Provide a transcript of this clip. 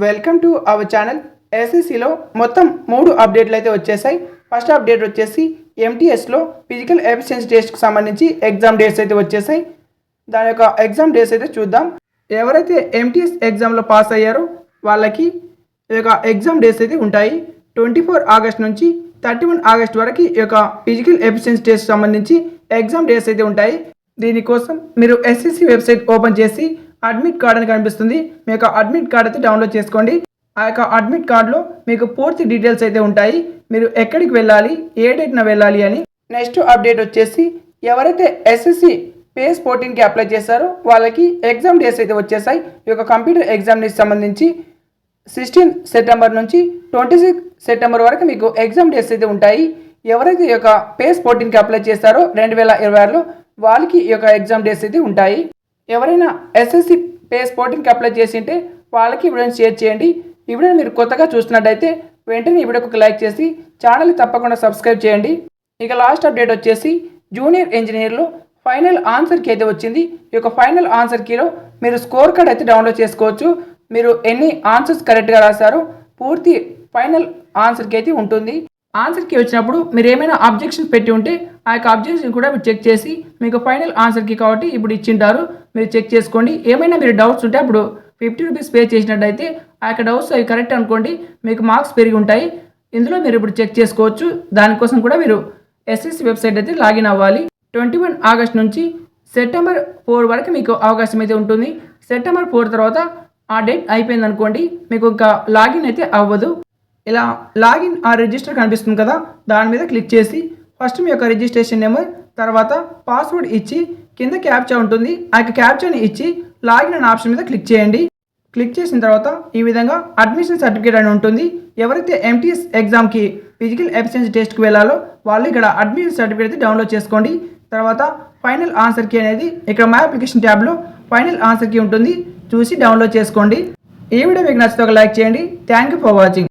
Welcome to our channel. ఎస్ఎస్సిలో మొత్తం 3 అప్డేట్లు అయితే వచ్చేసాయి. ఫస్ట్ అప్డేట్ వచ్చేసి ఎంటీఎస్లో ఫిజికల్ ఎఫిషియన్సీ టెస్ట్కి సంబంధించి ఎగ్జామ్ డేట్స్ అయితే వచ్చేసాయి. దాని యొక్క ఎగ్జామ్ డేట్స్ అయితే చూద్దాం. ఎవరైతే ఎంటీఎస్ ఎగ్జామ్లో పాస్ అయ్యారో వాళ్ళకి ఈ యొక్క ఎగ్జామ్ డేట్స్ అయితే ఉంటాయి. 24 ఆగస్ట్ నుంచి 31 ఆగస్ట్ వరకు ఈ యొక్క ఫిజికల్ ఎఫిషియన్సీ టెస్ట్ సంబంధించి ఎగ్జామ్ డేట్స్ అయితే ఉంటాయి. దీనికోసం మీరు ఎస్ఎస్సి వెబ్సైట్ ఓపెన్ చేసి అడ్మిట్ కార్డ్ అని కనిపిస్తుంది. మీ యొక్క అడ్మిట్ కార్డ్ అయితే డౌన్లోడ్ చేసుకోండి. ఆ యొక్క అడ్మిట్ కార్డులో మీకు పూర్తి డీటెయిల్స్ అయితే ఉంటాయి. మీరు ఎక్కడికి వెళ్ళాలి, ఏ డేట్న వెళ్ళాలి అని. నెక్స్ట్ అప్డేట్ వచ్చేసి ఎవరైతే ఎస్ఎస్సి పేస్ 14కి అప్లై చేశారో వాళ్ళకి ఎగ్జామ్ డేట్స్ అయితే వచ్చేసాయి. ఈ యొక్క కంప్యూటర్ ఎగ్జామ్కి సంబంధించి 16 సెప్టెంబర్ నుంచి 26 సెప్టెంబర్ వరకు మీకు ఎగ్జామ్ డేట్స్ అయితే ఉంటాయి. ఎవరైతే ఈ యొక్క పేస్ 14కి అప్లై చేస్తారో 2026లో వాళ్ళకి ఈ యొక్క ఎగ్జామ్ డేట్స్ అయితే ఉంటాయి. ఎవరైనా ఎస్ఎస్సి పేస్ 14కి అప్లై చేసి ఉంటే వాళ్ళకి ఈ వీడియోని షేర్ చేయండి. ఈ వీడియోని మీరు కొత్తగా చూస్తున్నట్టయితే వెంటనే ఈ వీడియోకి ఒక లైక్ చేసి ఛానల్ని తప్పకుండా సబ్స్క్రైబ్ చేయండి. ఇక లాస్ట్ అప్డేట్ వచ్చేసి జూనియర్ ఇంజనీర్లో ఫైనల్ ఆన్సర్ కీ అయితే వచ్చింది. ఈ యొక్క ఫైనల్ ఆన్సర్ కీలో మీరు స్కోర్ కార్డ్ అయితే డౌన్లోడ్ చేసుకోవచ్చు. మీరు ఎన్ని ఆన్సర్స్ కరెక్ట్గా రాశారో పూర్తి ఫైనల్ ఆన్సర్ కీ అయితే ఉంటుంది. ఆన్సర్ కీ వచ్చినప్పుడు మీరు ఏమైనా అబ్జెక్షన్స్ పెట్టి ఉంటే ఆ యొక్క అబ్జెక్షన్ కూడా మీరు చెక్ చేసి మీకు ఫైనల్ ఆన్సర్ కీ కాబట్టి ఇప్పుడు ఇచ్చింటారు, మీరు చెక్ చేసుకోండి. ఏమైనా మీరు డౌట్స్ ఉంటే అప్పుడు 50 రూపీస్ పే చేసినట్టయితే ఆ యొక్క డౌట్స్ అవి కరెక్ట్ అనుకోండి, మీకు మార్క్స్ పెరిగి ఉంటాయి. ఇందులో మీరు ఇప్పుడు చెక్ చేసుకోవచ్చు. దానికోసం కూడా మీరు ఎస్ఎస్సి వెబ్సైట్ అయితే లాగిన్ అవ్వాలి. 21 ఆగస్ట్ నుంచి సెప్టెంబర్ 4 వరకు మీకు అవకాశం అయితే ఉంటుంది. సెప్టెంబర్ 4 తర్వాత ఆ డేట్ అయిపోయింది అనుకోండి, మీకు ఇంకా లాగిన్ అయితే అవ్వదు. ఇలా లాగిన్ ఆ రిజిస్టర్ కనిపిస్తుంది కదా, దాని మీద క్లిక్ చేసి ఫస్ట్ మీ యొక్క రిజిస్ట్రేషన్ నెంబర్, తర్వాత పాస్వర్డ్ ఇచ్చి కింద క్యాప్చా ఉంటుంది. ఆ యొక్క క్యాప్చాని ఇచ్చి లాగిన్ అనే ఆప్షన్ మీద క్లిక్ చేయండి. క్లిక్ చేసిన తర్వాత ఈ విధంగా అడ్మిషన్ సర్టిఫికేట్ అని ఉంటుంది. ఎవరైతే ఎంటీఎస్ ఎగ్జామ్కి ఫిజికల్ ఎఫిషియన్సీ టెస్ట్కి వెళ్ళాలో వాళ్ళు ఇక్కడ అడ్మిషన్ సర్టిఫికేట్ అయితే డౌన్లోడ్ చేసుకోండి. తర్వాత ఫైనల్ ఆన్సర్ కీ అనేది ఇక్కడ మై అప్లికేషన్ ట్యాబ్లో ఫైనల్ ఆన్సర్ కీ ఉంటుంది, చూసి డౌన్లోడ్ చేసుకోండి. ఈ వీడియో మీకు నచ్చితే ఒక లైక్ చేయండి. Thank you for watching.